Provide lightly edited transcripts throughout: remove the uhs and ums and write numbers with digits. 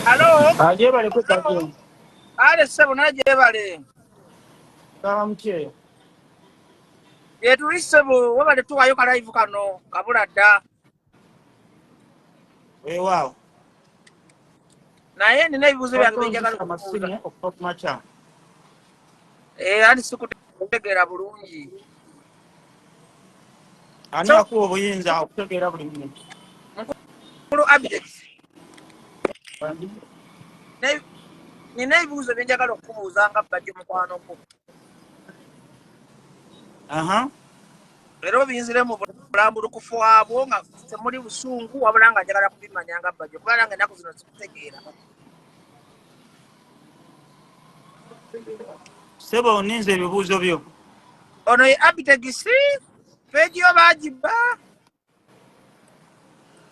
Hello? Ajebale kwe Bajjo. Ale sebo najebale. Kamche. Tuli sebo wabale tuwayo ka live kano kabula dda. Wow. Naye nina ebibuuzo byange bye njagala Batonzisa okubuuza. masimu okuva ku makya. Ani sikutegeera bulungi. Ani So, akuwa obuyinza okutegeera buli muntu? mukulu Abtex. Nina ebibuuzo bye njagala okubuuza nga Bajjo mukwano gwo. Era obiyinzire mu bulambulukufu bwabwo nga temuli busungu wabula nga njagala kubimanya nga Bajjo kubanga nga ennaku zino sikutegeera. Sebo oninze ebibuuzo byo. Ono ye Abtex peegi yo baagibba.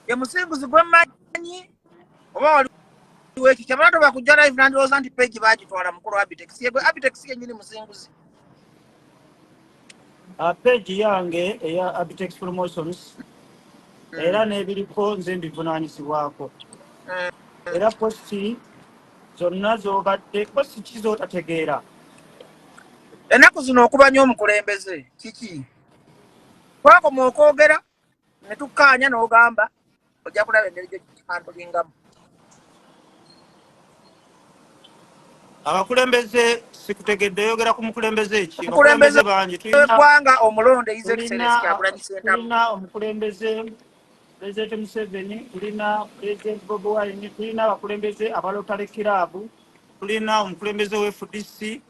Ye musinguzi gwe mmanyi oba waliwo ekyo kyabala toba kujja live nandowooza nti peegi baagitwala mukulu Abtex. Ye gwe Abtex yennyini musinguzi. Peegi yange eya Abtex Promotions era n'ebiriko nze mbivunaanyizibwako. Era posti zonna z'obadde posti ki z'otategeera? Ennaku zino okubanya omukulembeze kiki? Twakoma okwogera ne tukkaanya n'ogamba ojja kulaba engeri gye kikantulingamu. Abakulembeze sikutegedde oyogera ku mukulembeze ki? Omukulembeze bangi w'eggwanga omulonde His Excellency Kyagulanyi Ssentamu. Tulina omukulembeze President Museveni, tulina President Bobi Wine, tulina abakulembeze abalotale kiraabu, tulina omukulembeze w'FDC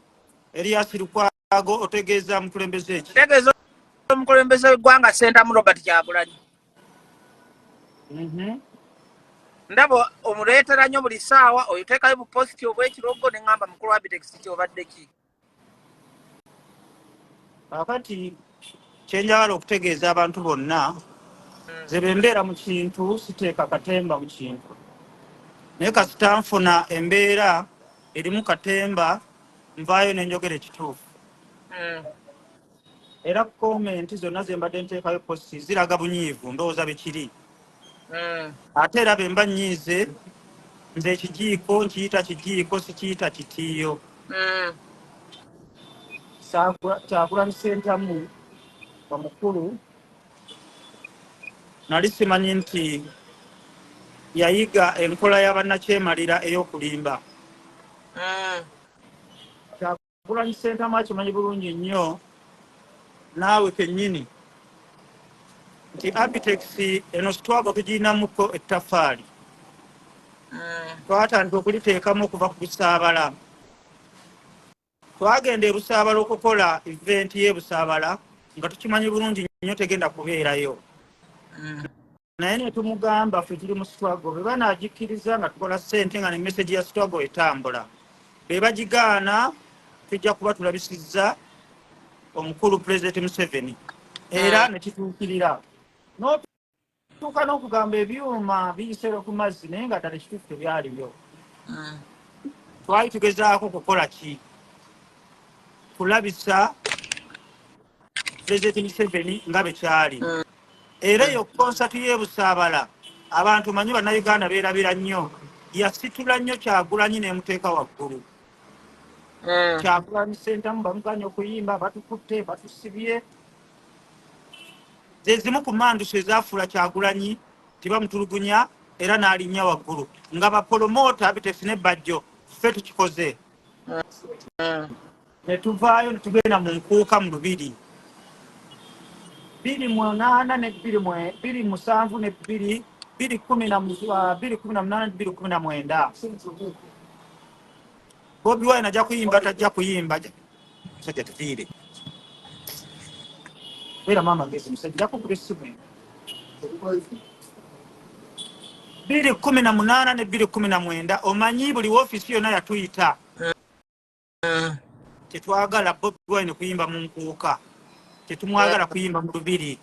Elias Lukwago. Otegeeza omukulembeze ki? Tegeeza omukulembeze w'eggwanga Ssentamu Robert Kyagulanyi. Ndaba omuleetera nnyo buli ssaawa oteekayo bupositi obw'ekirogo ne ŋŋamba mukulu Abtex kyobadde ki? Kakati kyenjagala okutegeeza abantu bonna ze bembeera mu kintu siteeka katemba mu kintu. Naye kasita nfuna embeera erimu katemba nvaayo nenjogera ekituufu. Era komenti zonna ze mbadde nteekayo posti ziraga bunyiivu ndowooza bikiri. Ate era be mba nnyiize nze ekijiiko nkiyita kijiiko sikiyita kitiiyo. Kyagulanyi Ssentamu omukulu nali simanyi nti yayiga enkola y'abannakyemalira ey'okulimba. Kyagulanyi Ssentamu akimanyi bulungi nnyo naawe kennyini nti Abtex eno sitwago tugirinamuko ettaffaali. Twatandika okuliteekamu okuva ku Busaabala. Twagenda e Busaabala okukola event y'e Busaabala nga tukimanyi bulungi nnyo tegenda kubeerayo. Naye ne tumugamba ffe tuli mu sitwago be banaagikkiriza nga tukola ssente nga ne message ya sitwago etambula. Be bagigaana tujja kuba tulabisizza omukulu President Museveni era ne kituukirira. N'otuuka n'okugamba ebyuma biyisero ku mazzi naye nga ddala ekituufu tebyaliyo. Twali tugezaako kukola ki? Kulabisa President Museveni nga bwe kyali. Era eyo konsati y'e Busaabala abantu manyi bannayuganda beerabira nnyo. Yasitula nnyo Kyagulanyi n'emuteeka waggulu. Kyagulanyi Ssentamu bamuganya okuyimba batukutte batusibye. Ze zimu ku manduso ezaafuula Kyagulanyi tibamutulugunya era n'alinnya waggulu nga bapolomota Abtex ne Bajjo ffe tukikoze. Ne tuvaayo ne tugenda mu nkuuka mu Lubiri 2008 ne 2007 ne 2018 Bobi Wine ajja kuyimba tajja kuyimba musajja tufiire. Beera mama ngezi musajja ajja kukuba essimu. 2018 ne 2019 omanyi buli woofiisi yonna yatuyita. Tetwagala Bobi Wine kuyimba mu nkuuka. Tetumwagala kuyimba mu Lubiri.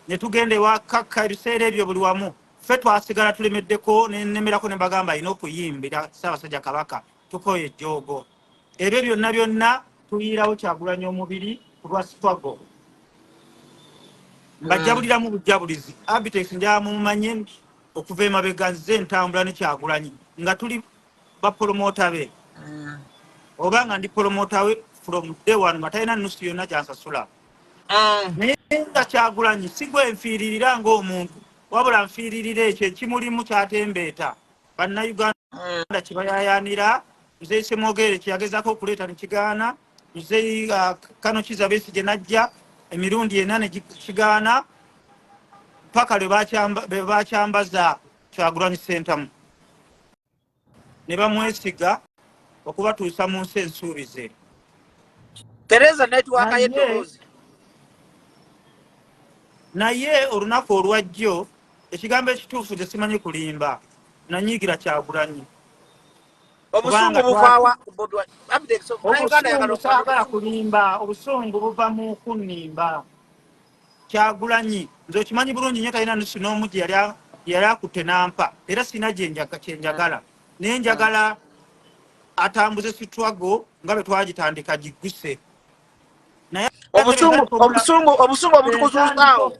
Ne tugenda ewa Kaka ebiseera ebyo buli wamu. Ffe twasigala tulemeddeko nenemerako ne bagamba alina okuyimbira Ssaabasajja Kabaka tukoye ejjoogo. Ebyo byonna tuyiirawo Kyagulanyi omubiri ku lwa sitwago. Mbajjabuliramu bujjabulizi. Abtex njaba mumanye okuva emabega nze ntambula ne Kyagulanyi nga tuli bapromota be oba nga ndi promota we from day one nga talina nusu yonna gyansasula naye nga Kyagulanyi sigwe nfiiririra ng'omuntu wabula nfiiririra ekyo ekimulimu kyatembeeta bannayuganda kibayayanira Mzee Semogere kyeyagezako okuleeta nekigaana Mzee Kano Kiza Besigye najja emirundi ena nekigaana paka lwe bakyambaza Kyagulanyi Center ne bamwesiga okubatuusa mu nsi ensuubize. Tereza network y'eddoboozi naye olunaku olwajjo ekigambo ekituufu gye simanyi kulimba nanyiigira Kyagulanyi. Obusungu buvaawa obusungu saagala kulimba obusungu buva mu kunnimba. Kyagulanyi nze okimanyi bulungi nnyo talina nusu n'omu gye yali akutte nampa era sina kyenjagala naye njagala atambuze sitwago nga bwe twagitandika gigguse. Naye obusungu obutukuzuusawo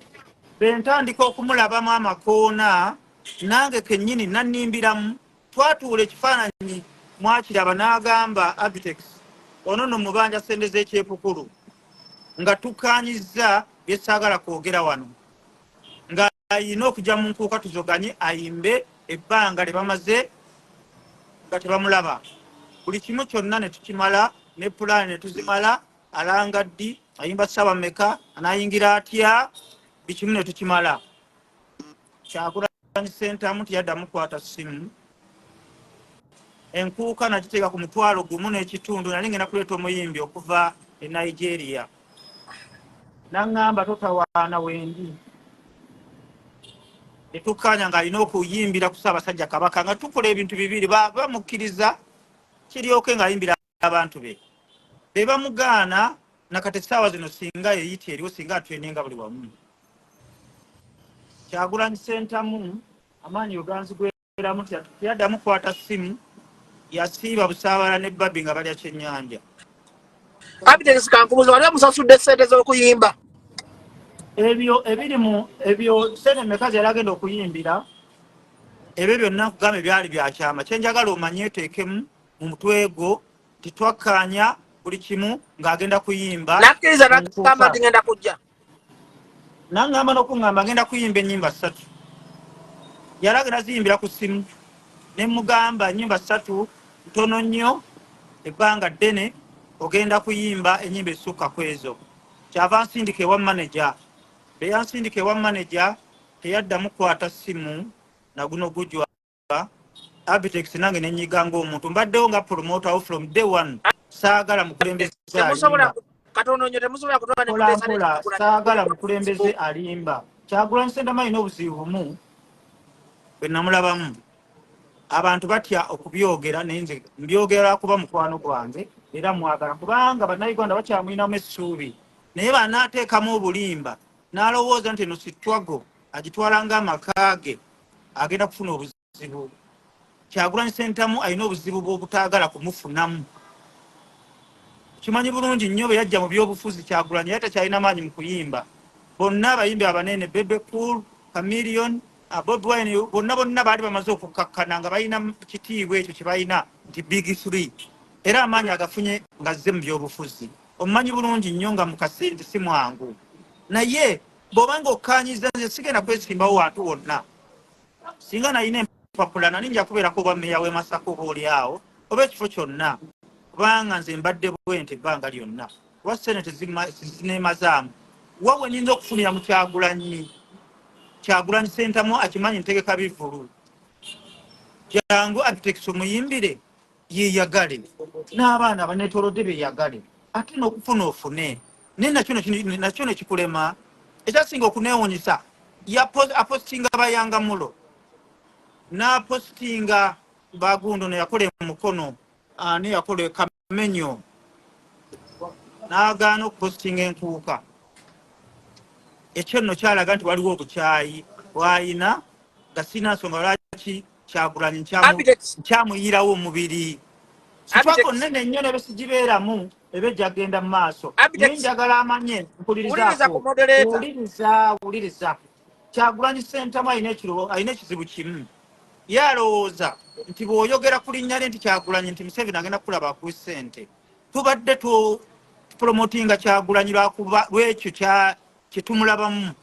bentandika okumulabamu amakoona nange kennyini nannimbiramu twatuula ekifaananyi mwakiraba n'agamba Abtex ono no mubanja sente z'ekyepukulu nga tukaanyizza bye saagala kwogera wano nga ayina okujja mu nkuuka tuzoganye ayimbe ebbanga lye bamaze nga tebamulaba. Buli kimu kyonna ne tukimala ne pulaani ne tuzimala alanga ddi ayimba ssaba mmeka anayingira atya bikimu ne tukimala. Kyagulanyi Center tiyaddamu kukwata ssimu enkuuka nagiteeka ku mutwalo gumu n'ekitundu nali ngenda kuleeta omuyimbi okuva e Nigeria naŋŋamba totawaana wendi netukkaanya ng'alina okuyimbira ku Ssaabasajja Kabaka nga tukola ebintu bibiri bamukkiriza kiryoke ng'ayimbira abantu be bamugaana nakati essaawa zino singa eyiti eriwo singa atwenenga buli wamu. Kyagulanyi Center amaanyi oganzigweramu tiyaddamu kukwata ssimu yasiiba busaabala ne babbi nga balya kyennyanja. Abtex kankubuza wali omusasudde ssente z'okuyimba ebyo sente mmeka zeyali agenda okuyimbira ebyo byonna nkugamba byali byakyama. Kyenjagala omanye eteekemu mu mutwe gwo titwakkaanya buli kimu ng'agenda kuyimba. Nakkiriza nakugamba nti ngenda kujja naŋŋamba n'okuŋŋamba ngenda kuyimba ennyimba 3 yali agenda ziyimbira ku ssimu ne mugamba ennyimba 3 ntono nnyo ebbanga ddene ogenda kuyimba ennyimba esukka ku ezo. Kyava nsindika ewa manager be yansindika ewa manager teyaddamu kukwata ssimu naguno gujwa Abtex nange nenyiga ng'omuntu mbaddewo nga promoter from day one saagala mukulembeze saagala mukulembeze alimba. Kyagulanyi Center alina obuzibu bumu bwe namulabamu abantu batya okubyogera naye nze mbyogera kuba mukwano gwange era mwagala kubanga bannayuganda bakyamulinamu essuubi naye banaateekamu obulimba n'alowooza nti eno sitwago agitwala ng'amaka ge agenda kufuna obuzibu. Kyagulanyi Center alina obuzibu bw'obutaagala kumufunamu. Kimanyi bulungi nnyo bwe yajja mu byobufuzi Kyagulanyi yali takyalina maanyi mu kuyimba. Bonna abayimbi abanene Bebe Cool, Chameleon, Bobi Wine bonna baali bamaze okukkakkana nga balina kitiibwa ekyo kye balina nti Big 3 era amaanyi agafunye ngazze mu byobufuzi. Omumanyi bulungi nnyo nga mu kasente si mwangu naye bw'obanga okkaanyiza nze sigenda kwesimbawo wantu wonna singa nalina empapula nali nja kubeerako obwa mmeeya w'e Masaka oba oli awo oba ekifo kyonna kubanga nze mbadde bwente ebbanga lyonna kuba senete zineemazaamu wawe nyinza okufunira mu Kyagulanyi Center akimanyi ntegeka bivulu jangu Abtex omuyimbire yeyagale n'abaana abaneetoolodde beyagale ate n'okufuna ofune naye nakyo nekikulema ekyasinga okuneewuunyisa apostinga bayangamulo n'apostinga bagundo neyakola emukono neyakola ekamenyo n'agaana okupostinga enkuuka. Ekyo nno kyalaga nti waliwo obukyayi bw'ayina nga sina nsonga lwaki Kyagulanyi nkyamuyirawo omubiri sitwago nnene nnyo ne besigibeeramu ebejja agenda mu maaso naye njagala amanye mpulirizaako wuliriza Kyagulanyi Ssentamu alina ekizibu kimu. Ye alowooza nti bw'oyogera ku linnya lye nti Kyagulanyi nti Museveni agenda kulaba ku ssente. Tubadde tupromotinga Kyagulanyi lw'ekyo kye tumulabamu.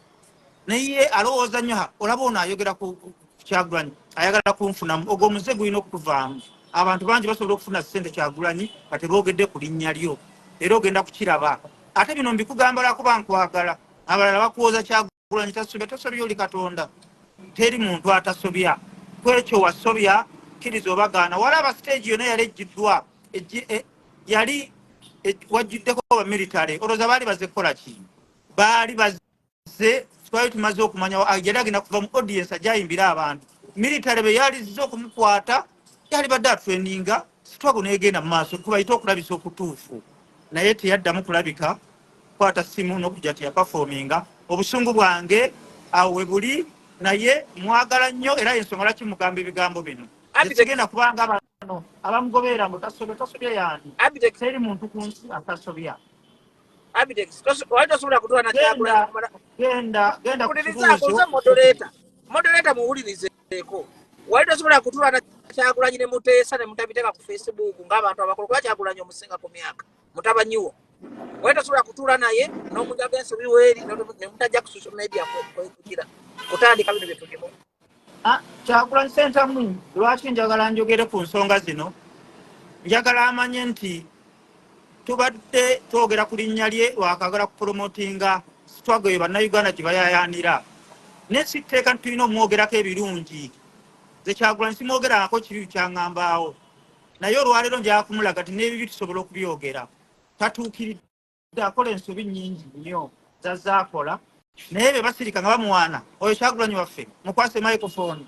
Naye alowooza nnyo olaba ono ayogera ku Kyagulanyi ayagala kunfunamu. Ogwo omuze gulina okutuvaamu. Abantu bangi basobola okufuna ssente Kyagulanyi nga teboogedde ku linnya lyo. Era ogenda kukiraba. Ate bino mbikugamba lwakuba nkwagala. Abalala bakuwoza Kyagulanyi tasobya oli Katonda. Teri muntu atasobya. Kwekyo wasobya kkiriza obagaana. Walaba stage yonna yali ejjiddwa yali wajjuddeko bamilitale. Olowooza baali bazze kukola ki? Baali bazze twali tumaze okumanya yali agenda kuva mu audience ajayimbira abantu. Militale be yalizze okumukwata yali badde atraininga sitwago negenda mu maaso kubayita okulabisa okutuufu. Naye teyaddamu kulabika kwata simu n'okujja teyapafominga. Obusungu bwange awo we buli. Naye mwagala nnyo era ensonga lwaki mugamba ebigambo bino. Sigenda kubanga bano abamugoberera mbu tasobya yani. Teri muntu ku nsi atasobya. Abtex tosobola kutuula na Kyagulanyi. Genda moderator muwulirizeeko. Wali tosobola kutuula na Kyagulanyi ne muteesa ne mutabiteeka ku Facebook ng'abantu abakulu kuba Kyagulanyi omusinga ku myaka mutabanyiwo. Wali tosobola kutuula naye n'omunyaga ensobi weeri ne mutajja ku social media kwekugira kutandika bino bye tulimu. Kyagulanyi Ssentamu lwaki njagala njogere ku nsonga zino? Njagala amanye nti tubadde twogera ku linnya lye wakagala kupromotinga struggle ye bannayuganda gye bayayaanira. Ne sitteeka tulina omwogerako ebirungi. Ze Kyagulanyi simwogerako kibi kyaŋŋambaawo. Naye olwaleero njagala kumulaga ti n'ebibi tusobola okubyogera. Tatuukiridde akola ensobi nnyingi nnyo zazaakola. Naye be basirika nga bamuwaana oyo Kyagulanyi waffe mukwase microphone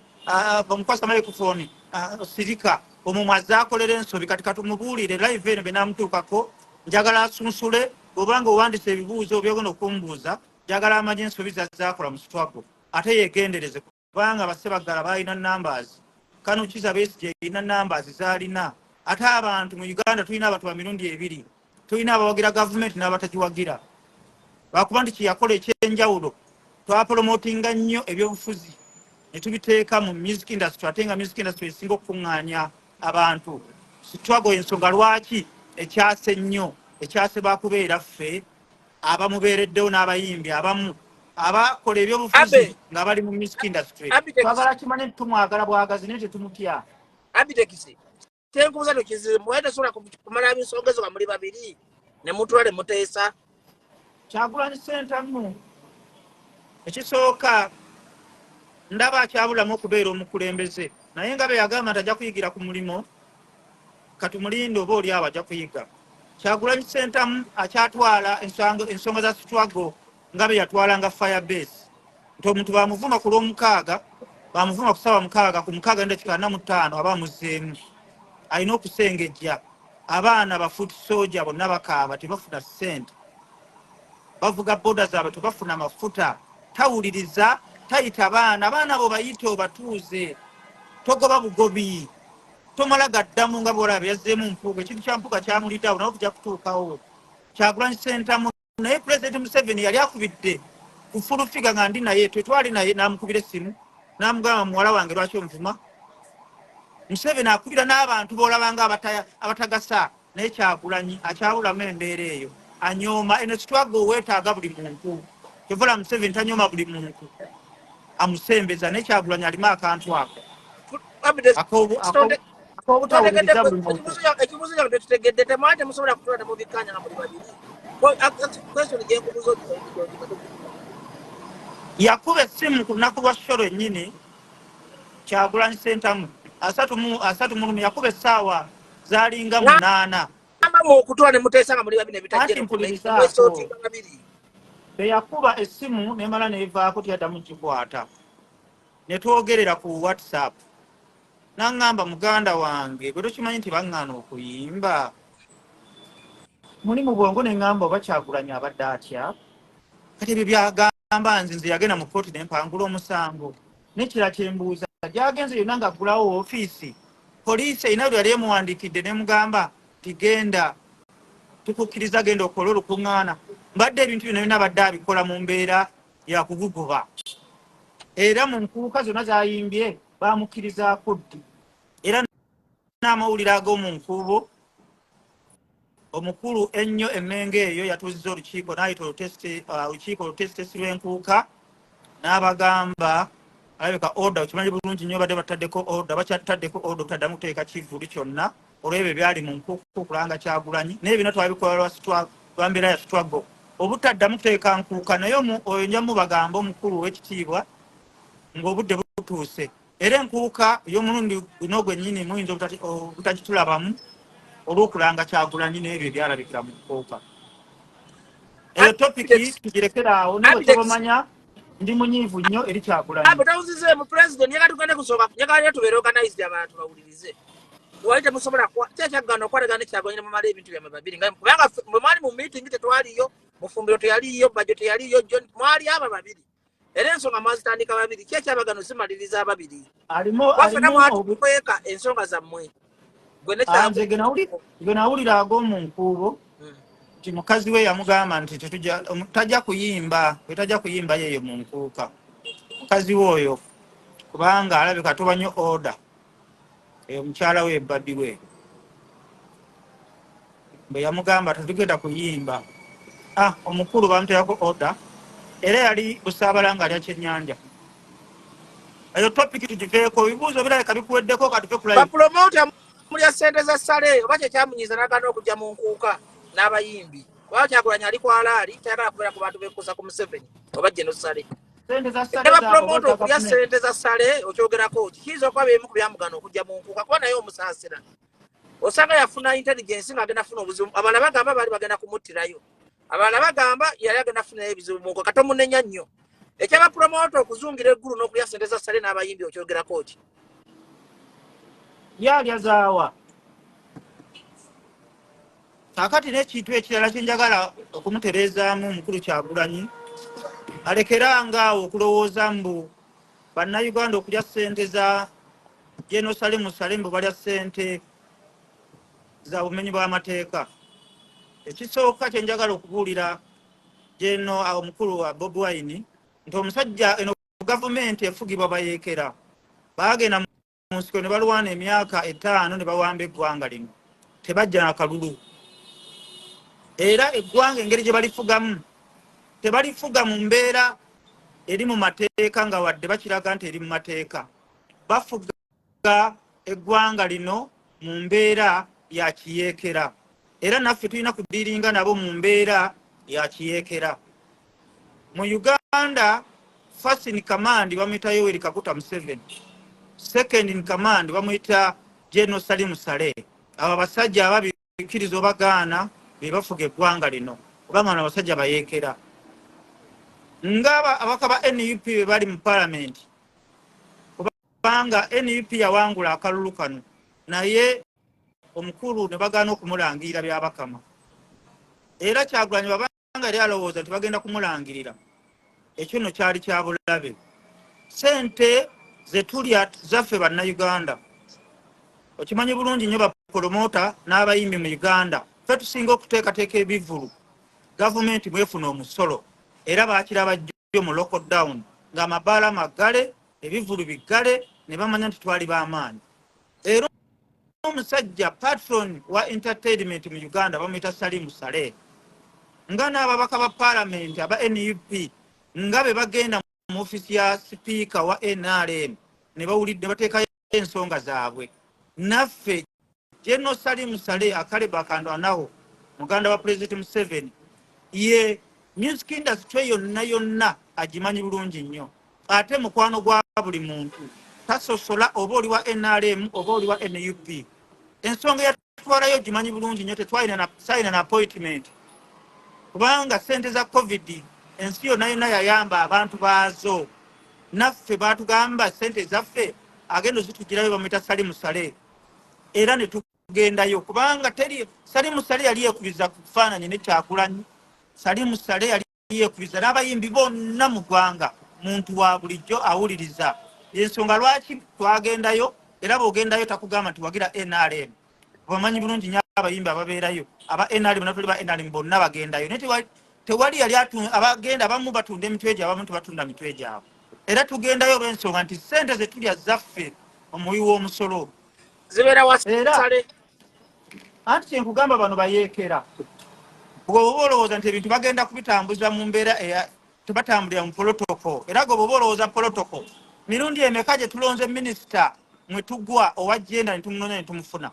sirika omumwe azaakolera ensobi kati katumubuulire live eno benaamutuukako. Njagala asunsule obanga owandise ebibuuzo byogenda okumbuuza njagala amanye ensobi zazaakola mu struggle ate yeegendereze kubanga bassebagala balina numbers. Kano Kizza Besigye yalina numbers zaalina. Ate abantu mu Uganda tulina abantu ba mirundi ebiri. Tulina abawagira gavumenti n'abatagiwagira. Lwakuba nti kyeyakola ekyenjawulo twapromotinga nnyo ebyobufuzi ne tubiteeka mu music industry ate nga music industry esinga okukuŋŋaanya abantu. Struggle ensonga lwaki ekyase nnyo ekyase bakubeera ffe abamubeereddewo n'abayimbi abamu abakola ebyobufuzi nga bali mu music industry. Twagala kimanye nti tumwagala bwagazi naye tetumutya. Abtex tenkubuza tokizibu mwe tosobola kumala ensonga ezo nga muli babiri ne mutwale muteesa. Kyagulanyi Ssentamu ekisooka ndaba akyabulamu okubeera omukulembeze naye nga be yagamba nti ajja kuyigira ku mulimo katumulinde oba oli abo ajja kuyiga. Kyagulanyi Ssentamu akyatwala ensonga za struggle nga be yatwalanga Firebase nti omuntu bamuvuma ku lw'omukaaga bamuvuma ku ssaawa 6 ku 6:45 aba muzzeemu alina okusengejja. Abaana bafuut soja bonna bakaaba tebafuna ssente. Bavuga boda zaabwe tebafuna mafuta. Tawuliriza tayita abaana bo bayite obatuuze. Togoba bugobi. Tomala gaddamu nga bwolaba yazzeemu mpuuga. Ekintu kya mpuuga kyamuliddawo nawe kujja kutuukawo. Kyagulanyi Ssentamu naye Pulezidenti Museveni yali akubidde ku fulufiga nga ndi naye twali naye n'amukubira essimu n'amugamba muwala wange lwaki omuvuma. Museveni akubira n'abantu boolabanga abatagasa naye Kyagulanyi akyabulamu embeera eyo. Anyooma eno struggle weetaaga buli muntu. Kivula Museveni tanyooma buli muntu. Amusembeza naye Kyagulanyi alimu akantu ako. Akobutawuliriza buli muntu. Ekibuuzo kyange tetutegedde temwali temusobola kutuula ne mubikkaanya nga muli babiri. Kwesoni gye nkubuuza yakuba essimu ku lunaku lwa Sholo ennyini Kyagulanyi Ssentamu 31 yakuba essaawa zaalinga 8. Okutuula ne muteesa nga muli babiri ne bitajja be yakuba essimu nemala neevaako teyaddamu gikwata. Ne twogerera ku WhatsApp n'aŋŋamba muganda wange bwe tokimanyi nti baŋŋaana okuyimba muli mu bwongo ne ŋŋamba oba Kyagulanyi abadde atya. Kati ebyo byagamba nze yagenda mu kkooti ne mpangula omusango. Nekira kyembuuza gyagenze yonna ng'aggulawo ofiisi poliisi erina bwe yali emuwandiikidde ne mugamba tigenda tukukkiriza genda okola olukuŋŋaana. Mbadde ebintu bino byonna badde abikola mu mbeera ya kugugoba. era mu nkuuka zonna zayimbye bamukkirizaako ddi. Era n'amawulire ag'omu nkuubo omukulu ennyo emmenge eyo yatuuzizza olukiiko n'ayita olukiiko olutesitesi lw'enkuuka n'abagamba alabika order, okimanyi bulungi nnyo badde bataddeko order, bakyataddeko order obutaddamu kuteeka kivulu kyonna olw'ebyo byali mu nkuuka okulanga Kyagulanyi naye bino twabikola lwa mbeera ya struggle obutaddamu kuteeka nkuuka. Naye oyo njamu bagamba omukulu w'ekitiibwa ng'obudde butuuse era enkuuka ey'omulundi guno gwennyini muyinza obutagitulabamu olw'okulanga Kyagulanyi n'ebyo ebyalabikira mu nkuuka. Eyo topiki tugirekeraawo naye bwe tubamanya ndi munyiivu nnyo eri Kyagulanyi. Tawuzize mu president njagala tugende kusooka njagala tubeere organized abantu bawulirize. Wali temusobola kyakyagana okwalegana ne Kyagulanyi ne mumala ebintu byammwe babiri kubanga bwe mwali mu meeting tetwaliyo, Mufumbiro teyaliyo, Bajjo teyaliyo, John mwali aba babiri. Era ensonga mwazitandika babiri ki ekyabagano zimaliriza ababiri. Mwatukweka ensonga zammwe. Gwe nawulira ag'omu nkuubo nti mukazi we yamugamba nti tajja kuyimba, bwe tajja kuyimba yeeyo mu nkuuka mukazi we oyo kubanga alabika tuba nnyo order omukyala we babbi we bwe yamugamba tetugenda kuyimba. Omukulu bamuteerako order era yali busaabala nga alya kyennyanja. Eyo topiki tugiveeko, ebibuuzo birabika bikuweddeko katuve kulayo. Bapromota mulya ssente za ssale oba kyekyamunyiza n'agaana okujja mu nkuuka n'abayimbi. Kuba Kyagulanyi ali kwalaali tayagala kubeera ku bantu bekuusa ku Museveni oba Jeno Ssale. Bapromota okulya ssente za ssale okyogerako kiyinza okuba byemu ku byamugana okujja mu nkuuka kuba naye omusaasira. Osanga yafuna intelligence ng'agenda afuna obuzibu. Abalala bagamba baali bagenda kumuttirayo. Abalala bagamba yali agenda afunayo ebizibu mu nkuuka kati omunenya nnyo. Ekyabapromota okuzungira eggulu n'okulya ssente za ssale n'abayimbi okyogerako ki? Yalya zaawa. Kakati n'ekintu ekirala kyenjagala okumutereezaamu omukulu Kyagulanyi alekeranga okulowooza mbu bannayuganda okulya ssente za Jeno Ssale mbu balya ssente za bumenyi bw'amateeka. Ekisooka kyenjagala okubuulira Jeno omukulu wa Bobi Wine nti omusajja eno gavumenti efugibwa bayeekera baagenda mu nsiko ne balwana emyaka 5 ne bawamba eggwanga lino tebajja nakalulu. Era eggwanga engeri gye balifugamu tebalifuga mu mbeera eri mu mateeka nga wadde bakiraga nti eri mu mateeka. Bafuga eggwanga lino mu mbeera ya kiyeekera era naffe tulina kudiiringa nabo mu mbeera ya kiyeekera. Mu Uganda first in command bamuyita Yoweri Kaguta Museveni, second in command bamuyita Jeno Ssale. Abo basajja ababikkiriza obagaana be bafuga eggwanga lino kubanga bano abasajja bayeekera. Ngaba abaka ba NUP be bali mu parliament kubanga NUP yawangula akalulu kano naye omukulu ne bagaana okumulangirira byabakama. Era Kyagulanyi babanga yali alowooza nti bagenda kumulangirira. Ekyo nno kyali kya bulabe. Ssente ze tulya zaffe bannayuganda okimanyi bulungi nnyo bapromota n'abayimbi mu Uganda ffe tusinga okuteekateeka ebivulu gavumenti mwefuna omusolo era baakiraba jjo mu lockdown ng'amabaala magale ebivulu bigale ne bamanya nti twali b'amaanyi. Era omusajja patron wa entertainment mu Uganda bamuyita Salimu Ssale nga n'ababaka ba parliament aba NUP nga be bagenda mu ofisi ya sipiika wa NRM ne bawulidde bateekayo ensonga zaabwe. Naffe Jeno Salimu Ssale akaleba akandwanawo muganda wa President Museveni ye music industry yonna agimanyi bulungi nnyo ate mukwano gwa buli muntu tasosola oba oli wa NRM oba oli wa NUP. Ensonga yatwalayo gimanyi bulungi nnyo tetwalina na appointment kubanga ssente za COVID ensi yonna yayamba abantu baazo. Naffe baatugamba ssente zaffe agenda zitugirayo bamuyita Salimu Ssale era ne tugendayo kubanga teri Salimu Ssale yali yeekubiza ku kufaananyi ne Kyagulanyi. Salimu Ssale yali yeekubiza n'abayimbi bonna mu ggwanga muntu wa bulijjo awuliriza. Ensonga lwaki twagendayo era bw'ogendayo takugamba nti wagira NRM. Bamanyi bulungi nnyo abayimbi ababeerayo aba NRM natuli ba NRM bonna bagendayo naye tewali yali abagenda abamu batunda emitwe gyabwe abamu tebatunda mitwe gyabwe. era tugendayo olw'ensonga nti ssente ze tulya zaffe omuwi w'omusolo zibeera era wasale. anti kyenkugamba bano bayeekera bw'oba olowooza nti ebintu bagenda kubitambuza mu mbeera tebatambulira mu polotoko era gwe bw'oba olowooza polotoko mirundi emeka gye tulonze minisita mwe tugwa owajjenda ne tumunonya ne tumufuna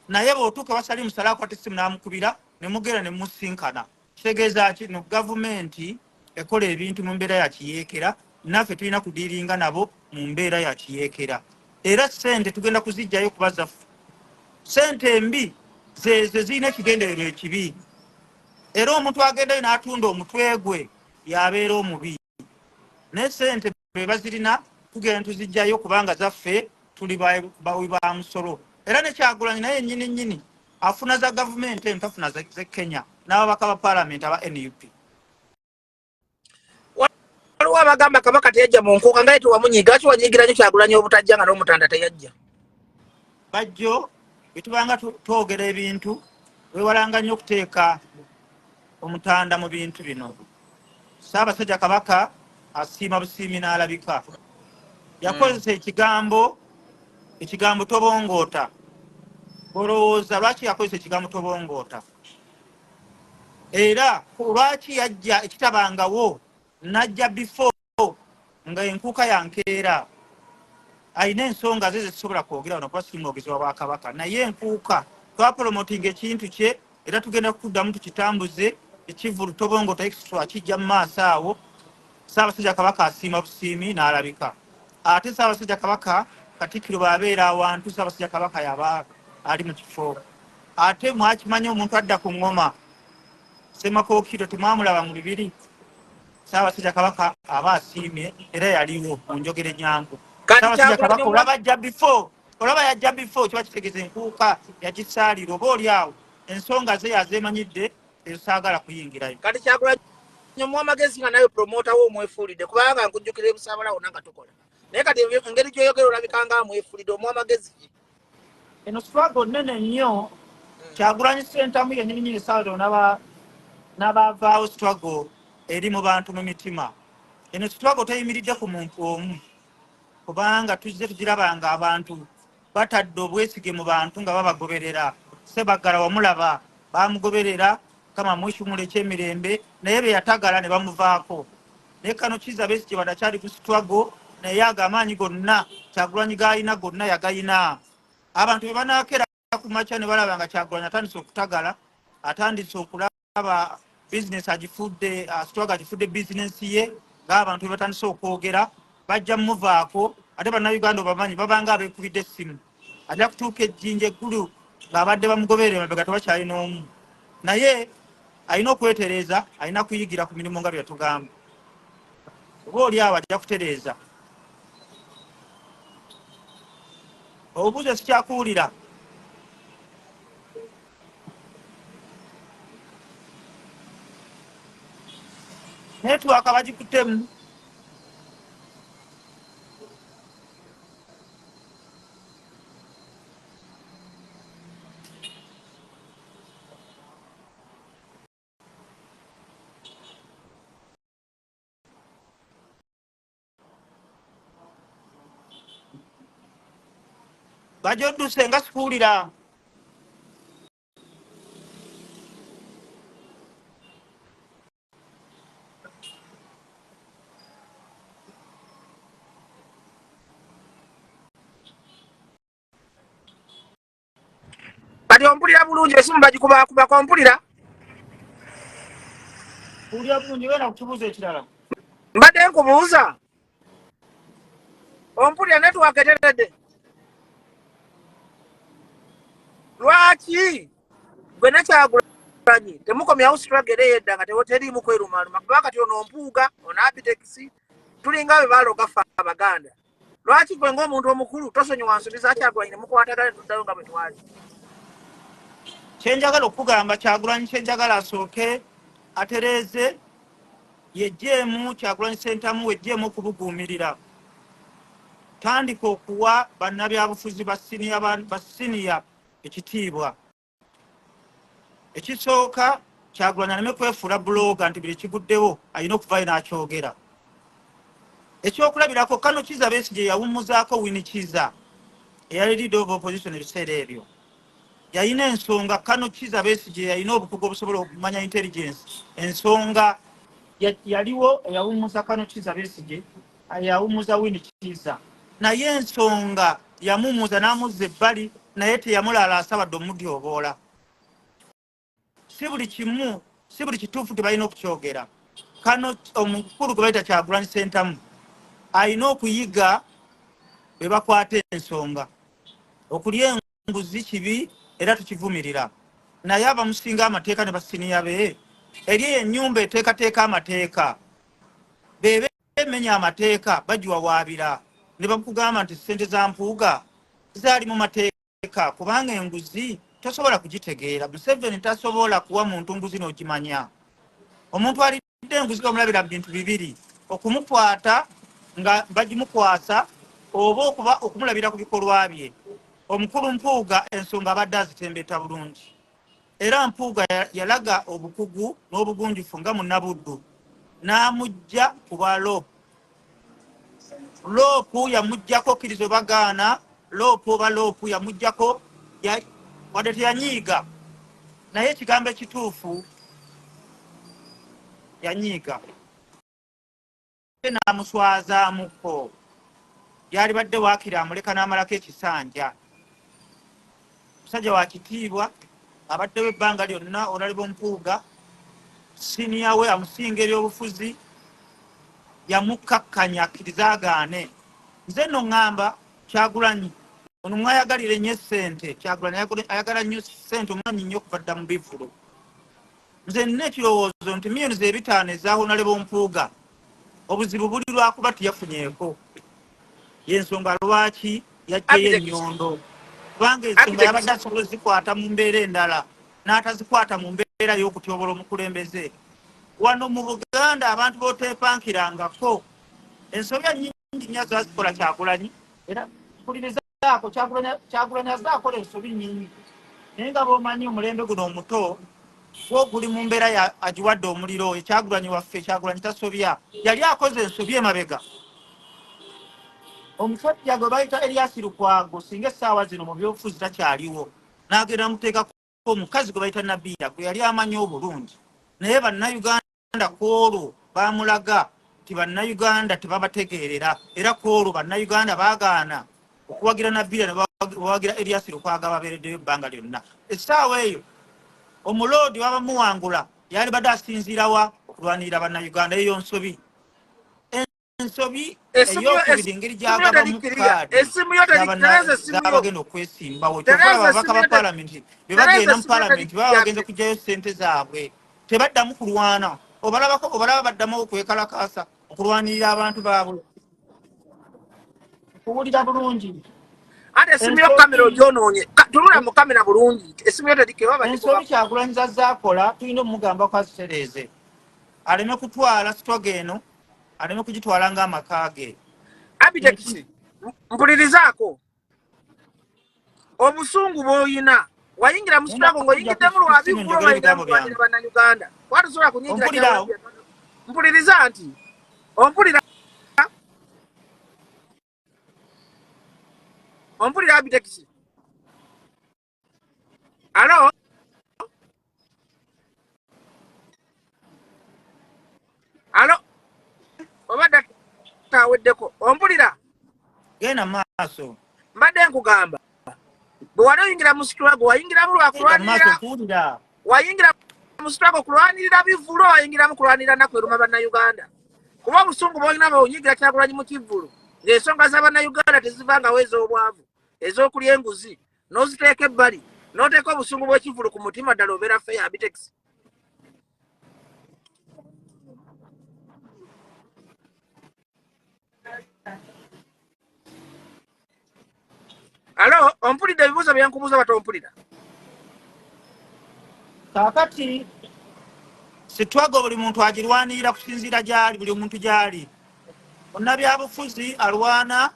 naye bw'otuuka wasali musala akwata essimu n'amukubira ne mugenda ne musinkana kitegeeza ki no gavumenti ekola ebintu mu mbeera ya kiyeekera naffe tulina kudiiringa nabo mu mbeera ya kiyeekera era ssente tugenda kuzijjayo kuba zaffe ssente embi zezo zirina ekigendererwa ekibi era omuntu agendayo n'atunda omutwe gwe yabeera omubi naye ssente beba zirina tugenda tuzijjayo kubanga zaffe tuli bawi ba musolo era ne Kyagulanyi naye nnyini afuna za gavumenti emu tafuna ze Kenya n'ababaka ba paalamenti aba NUP. Waliwo abagamba Kabaka teyajja mu nkuuka nga tewamunyiga lwaki wanyigira nnyo Kyagulanyi obutajja nga n'Omutanda teyajja? Bajjo bwe tubanga twogera ebintu wewalanga nnyo okuteeka Omutanda mu bintu bino. Ssaabasajja Kabaka asiima busiimi n'alabika yakozesa ekigambo tobongoota. Olowooza lwaki yakozesa ekigambo tobongoota era lwaki yajja ekitabangawo najja before nga enkuuka yankeera ayina ensonga ze zisobola kwogera wano kuba siri mwogezi wa Bwakabaka naye enkuuka twapolomotinga ekintu kye era tugenda kuddamu tukitambuze ekivulu tobongoota extra kijja mu maaso awo. Ssaabasajja Kabaka asiima busiimi n'alabika ate Ssaabasajja Kabaka Katikkiro bw'abeera awantu Ssaabasajja Kabaka yaba ali mu kifo ate mwakimanyi omuntu adda ku ngoma Ssemakookiro temwamulaba mu bibiri Ssaabasajja Kabaka aba asiimye era yaliwo mu njogera ennyangu. Ssaabasajja Kabaka olaba yajja before kiba kitegeeza enkuuka yagisaalira oba oli awo ensonga ze yazemanyidde esaagala kuyingirayo. Kati Kyagulanyi nyomu amagezi nga nawe promota wo omwefuulidde kubanga nkujjukira ebisaabala wonna nga tukola naye kati engeri gy'oyogera olabika nga amwefuulidde omu amagezi ki? Eno struggle nnene nnyo Kyagulanyi ssentamu yennyini esaawo n'abavaawo struggle eri mu bantu mu mitima. Eno struggle teyimiridde ku muntu omu kubanga tuzze tugirabanga abantu batadde obwesige mu bantu nga babagoberera. Ssebaggala wamulaba bamugoberera kama mweshumula ekyemirembe naye be yatagala ne bamuvaako. Naye Kano Kizza Besigye badakyali ku struggle naye agamaanyi gonna Kyagulanyi g'alina gonna yagayina. Abantu be banaakera ku makya ne balaba nga Kyagulanyi atandise okutagala atandise okulaba bizinesi agifudde struggle agifudde bizinesi ye ng'abantu be batandise okwogera bajja mmuvaako ate bannayuganda obamanyi babanga abeekubidde essimu ajja kutuuka ejjinja eggulu ng'abadde bamugoberera emabega tebakyalina omu naye alina okwetereeza alina kuyigira ku mirimu nga bye tugamba oba oli awo ajja kutereeza. Obuuza sikyakuwulira netwaka bagikuttemu Bajjo odduse nga sikuwulira. Kati ompulira bulungi esimu bagikubakuba kompulira? Kuwulira bulungi wena kukibuuza ekirala. Mbadde nkubuuza ompulira network eteredde lwaki gwe ne Kyagulanyi temukomyawo struggle era ey'edda nga teriimu kwerumaluma kuba kati ono ompuuga ono Abtex tulinga bwe baaloga ffe Abaganda. Lwaki gwe ng'omuntu omukulu tosonyiwa nsobi za Kyagulanyi ne mukwatagana tuddayo nga bwe twali? Kyenjagala okugamba Kyagulanyi kyenjagala asooke atereeze yejjeemu Kyagulanyi ssentamu wejjeemu okubuguumirira. Tandika okuwa bannabyabufuzi basiniya ekitiibwa. Ekisooka Kyagulanyi aleme kwefuula bulooga nti buli kiguddewo alina okuvaayo n'akyogera. ekyokulabirako Kano Kiza Besigye yawummuzaako Winnie Kiza eyali leader of opposition ebiseera ebyo. Yalina ensonga Kano Kiza Besigye yalina obukugu obusobola okumanya intelligence. Ensonga yaliwo eyawummuza Kano Kiza Besigye, yawummuza Winnie Kiza. Naye ensonga yamummuza n'amuzza ebbali, naye teyamulala asabadde omudyoboola. Si buli kimu, si buli kituufu tebalina okukyogera. Kano omukulu gwe bayita Kyagulanyi Ssentamu alina okuyiga be bakwata ensonga. Okulya enguzi kibi era tukivumirira. Naye abamusinga amateeka ne basiniya be eri ennyumba eteekateeka amateeka bebe emenya amateeka bagiwawaabira ne bakugamba nti ssente za mpuuga zaali mu mateeka kubanga enguzi tosobola kugitegeera. Museveni tasobola kuwa muntu nguzi n'okimanya. Omuntu alidde enguzi bamulabira bintu bibiri: okumukwata nga bagimukwasa oba okuba okumulabira ku bikolwa bye. Omukulu Mpuuga ensonga abadde azitembeeta bulungi, era Mpuuga yalaga obukugu n'obugunjufu nga munnabuddu n'amujja ku bwa loopu yamujjako kkirizo bagaana loopu oba loopu yamujjako wadde teyanyiiga, naye ekigambo ekituufu yanyiiga n'amuswazaamuko. Yali badde waakiri amuleka n'amalako ekisanja. Musajja wa kitiibwa abaddewo ebbanga lyonna. Olaliba Mpuuga siniya we amusinga ebyobufuzi yamukkakkanya akkiriza agaane. Nze nno ŋŋamba Kyagulanyi ono mwayagalira ennyo ssente. Kyagulanyi ayagala nnyo ssente, omwanyi nnyo okuva dda mu bivvulu. Nze nina ekirowoozo nti miliyoni ze 5 ezahonalebo Mpuuga obuzibu buli lwakuba tuyafunyeeko. Yensonga lwaki yajjeyo ennyondo, kubanga ensonga yabadde asobola zikwata mu mbeera endala n'atazikwata mu mbeera y'okutyobola omukulembeze. Wano mu Buganda abantu booteepankirangako ensobya nnyingi nnyo zazikola Kyagulanyi, era mpulirizaako Kyagulanyi azaakola ensobi nnyingi, naye nga bw'omanyi omulembe guno omuto gwo guli mu mbeera agiwadde omuliro. Kyagulanyi waffe, Kyagulanyi tasobya, yali akoze ensobi emabega. Omusajja gwe bayita Elias Lukwago singa essaawa zino mu byobufuzi takyaliwo, n'agenda muteekako omukazi gwe bayita Nabiira gwe yali amanyi obulungi. Naye bannayuganda ku olwo baamulaga nti bannayuganda tebabategeerera, era ku olwo bannayuganda baagaana okuwagira Nabiira ne bawagira Elias Lukwago ababeereddeyo ebbanga lyonna. Essaawa eyo omuloodi wabamuwangula yali badde asinziirawa okulwanirira bannayuganda. Eyo nsobi. Ensobi ey'okubiri engeri gy'agabamu kaadi z'abagenda okwesimbawo. Kyokola ababaka ba paalamenti be bagenda mu paalamenti baba bagenze kugyayo ssente zaabwe, tebaddamu kulwana. Obalaba baddamu okwekalakaasa okulwanirira abantu baabwe. Kuwulira bulungi. Ate esimu yo kamera ogyonoonye. Tunula mu kamera bulungi. Esimu yo tedikewa badiko. Ensobi Kyagulanyi z'akola tulina omugamba ko azitereeze. Aleme kutwala sitoga eno, aleme kugitwala ng'amaka ge. Abtex mpulirizaako. Obusungu bw'oyina wayingira mu sitwago ng'oyingiddemu lwabivvulo wayingira mu kulwanirira bannayuganda. Watusobola kunyingira Kyagulanyi. Mpuliriza nti ompulira Abtex. Alo? Alo? Obadde taweddeko. Ompulira? Genda maaso. Mbadde nkugamba. Bwe wali oyingira mu sitwago wayingiramu lwakulwanirira. Wayingira mu sitwago kulwanirira bivvulo, wayingiramu kulwanirira nnaku eruma bannayuganda. Kuba obusungu bw'olina bw'onyigira Kyagulanyi mu kivvulu. Ng'ensonga z'abannayuganda tezivangawo ez'obwavu, ez'okulya enguzi, n'oziteeka ebbali, n'oteeka obusungu bw'ekivvulu ku mutima ddala obeera ffe Abtex. Alo, ompulidde ebibuuzo bye nkubuuza batompulira? Kaakati sitwago buli muntu agirwanirira kusinziira gy'ali, buli omuntu gy'ali. Munnabyabufuzi alwana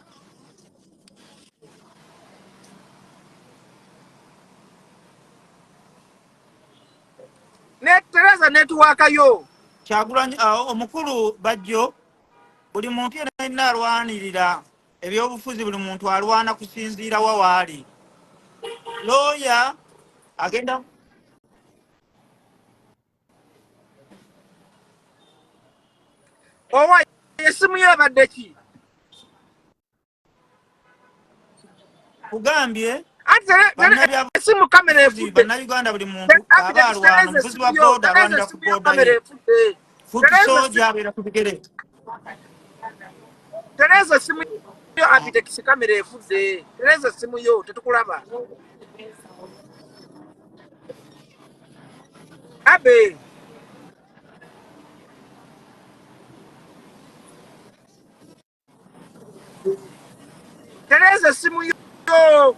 ne Tereza netuwaakayo. Kyagulanyi omukulu Bajjo buli muntu yenna alwanirira ebyobufuzi, buli muntu alwana kusinziira wa waali. Looya agenda owa esimu ye ebadde ki? kugambye esimu kamera efudde. bannayuganda buli muntu aba alwana, omuvuzi wa booda alwanira ku booda ye, futi soja abeera ku bigere. Tereza esimu yo Abtex kamera efudde. Tereza esimu yo tetukulaba. Abe Tereza esimu yo.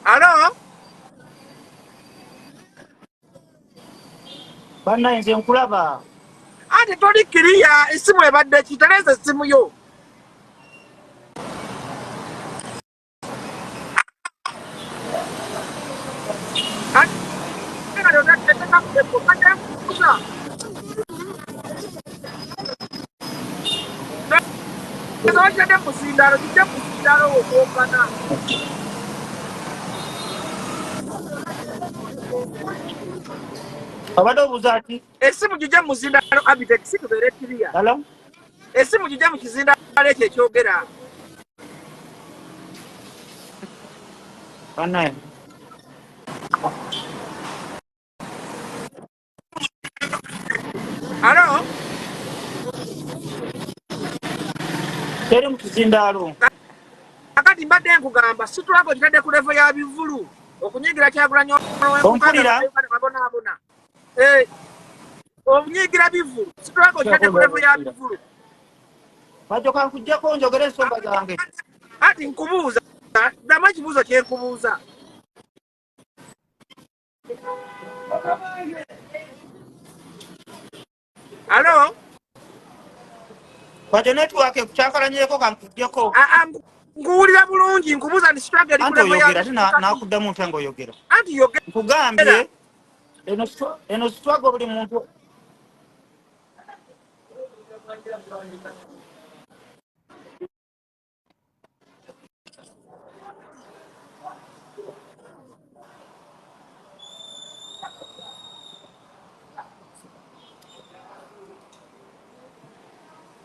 Alo? Bannaye nze nkulaba. Ate toli kiriya esimu ebadde ki? Tereza esimu yo. Ojjadde musindalo kijja musindalo okwogana. Obadde obuuza ati esimu gijja muzindalo Abtex tubeere kiriya. Hello? Esimu gijja mu kizindalo ekyo ekyogera. Bannaye Alo? teri mu kizindaalo. Kakati mbadde nkugamba situlako kitadde ku levo ya bivulu okunyigira Kyagulanyi Ompulira? babonaabona. Okunyigira bivulu situlako kitadde ku levo ya bivulu. Bajjo kankuggyako njogera ensonga zange. Ati nkubuuza ddamu ekibuuzo kye nkubuuza. Alo? Bajjo network ekukyakalanyeeko kankuggyeko. Nkuwulira bulungi nkubuuza nti situlako eri ku levo ya Oyogera ate nakuddamu ntya ng'oyogera. Anti yogera. Nkugambye eno sitwago buli muntu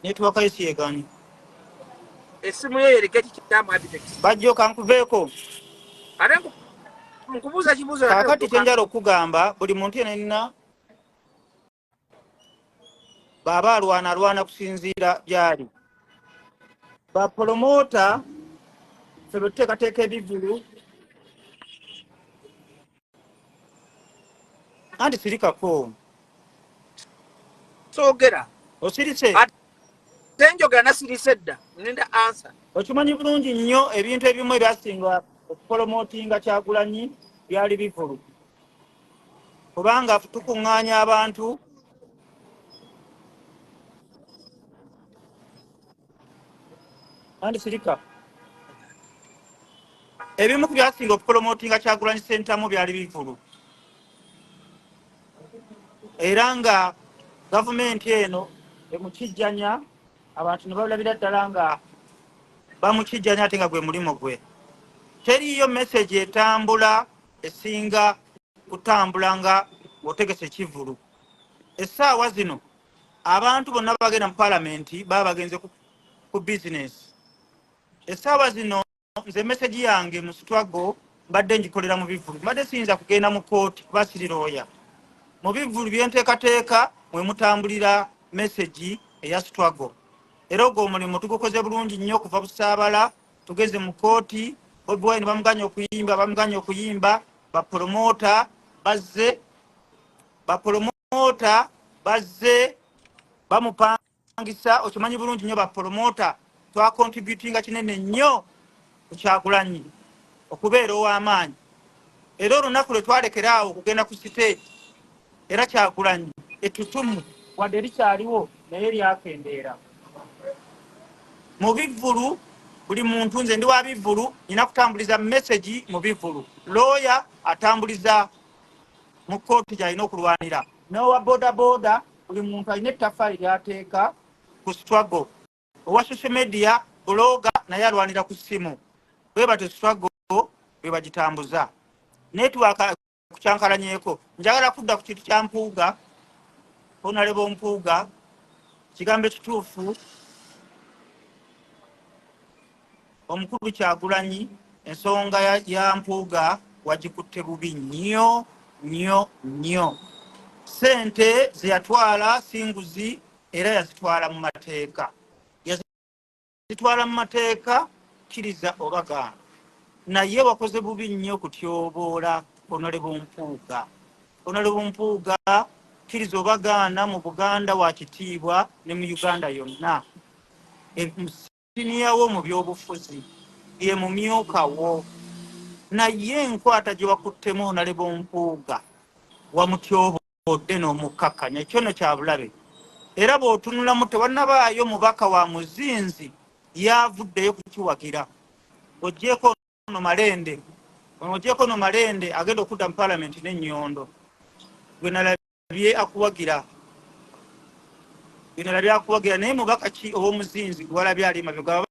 network yesi yeganye. Esimu yo yereka ekikyamu Abtex. Bajjo kankuveeko. Ate nkubuuza kibuuzo Kaakati kyenjala okugamba buli muntu yenna baba alwana kusinziira gyali. Bapromota ffe tuteekateeka ebivulu anti sirikako. soogera. Osirise? Ate njogera nasirise dda. Nenda ansa. Okimanyi bulungi nnyo ebintu ebimu ebyasinga okupromotinga Kyagulanyi byali bivulu. Kubanga tukuŋŋaanya abantu anti sirika. Ebimu ku byasinga okupromotinga Kyagulanyi sentamu byali bivulu. Era nga gavumenti eno emukijjanya abantu ne balabira ddala nga bamukijjanya ate nga gwe mulimo gwe. Teriyo message etambula esinga kutambula nga otegese kivulu. Essaawa zino abantu bonna bagenda mu palamenti baba bagenze ku business. Essaawa zino nze message yange mu sitwago mbadde ngikolera mu bivulu. Mbadde siyinza kugenda mu kooti kuba siri looya. Mu bivulu byenteekateeka mwe mutambulira message eya sitwago. Era ogwo omulimu tugukoze bulungi nnyo kuva busaabala tugeze mu kooti. Bobi Wine bamuganya okuyimba, bapromota bazze bamupangisa. Okimanyi bulungi nnyo bapromota twakontributinga kinene nnyo ku Kyagulanyi okubeera ow'amaanyi. Era olunaku lwe twalekeraawo okugenda ku siteegi era Kyagulanyi ettutumu wadde erikyaliwo naye lyakendeera. Mu bivulu buli muntu nze ndi wa bivulu nina kutambuliza message mu bivulu. lawyer atambuliza mu kooti gy'alina okulwanira, n'owa bodaboda, buli muntu alina ettaffaali lyateeka ku struggle. Owa social media bloga naye alwanira ku ssimu, bwe batyo struggle bwe bagitambuza. Network kukyankalanyeeko, njagala kudda ku kintu kya Mpuuga, Honorable Mpuuga, kigambo ekituufu omukulu Kyagulanyi ensonga ya Mpuuga wagikutte bubi nnyo nnyo nnyo. Sente ze yatwala singuzi era yazitwala mu mateeka. Yazitwala mu mateeka kkiriza oba gaana. Naye wakoze bubi nnyo kutyoboola Honorable Mpuuga. Honorable Mpuuga kkiriza oba gaana mu Buganda wa kitiibwa ne mu Uganda yonna. Siniyawo mu byobufuzi ye mumyukawo, naye enkwata gye wakuttemu Honorable Mpuuga wamutyobodde n'omukkakanya. Ekyo nno kya bulabe. Era bw'otunulamu tewannabaayo mubaka wa muzinzi yavuddeyo kukiwagira. Ogyeko no Malende agenda okudda mu Parliament n'ennyondo, gwe nalabye akuwagira naye mubaka ki ow'omuzinzi gwe walabye ali mabega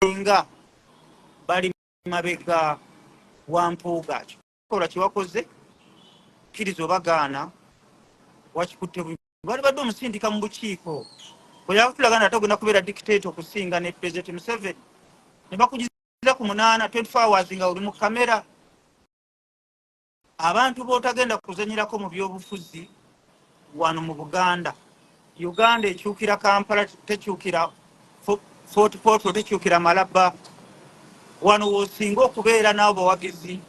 nga bali mabega wa Mpuuga. Kikola kyewakoze kkiriza oba gaana wakikutte bubi. Bali badde omusindika mu bukiiko bweyakutulaga nti ate ogenda kubeera dictator okusinga ne President Museveni, ne bakugiza ku 8 24 hours nga oli mu kamera. Abantu b'otagenda kuzanyirako mu byobufuzi wano mu Buganda. Uganda ekyukira Kampala, tekyukira Fort Portal, tekyukira Malaba. Wano w'osinga okubeera n'abo bawagizi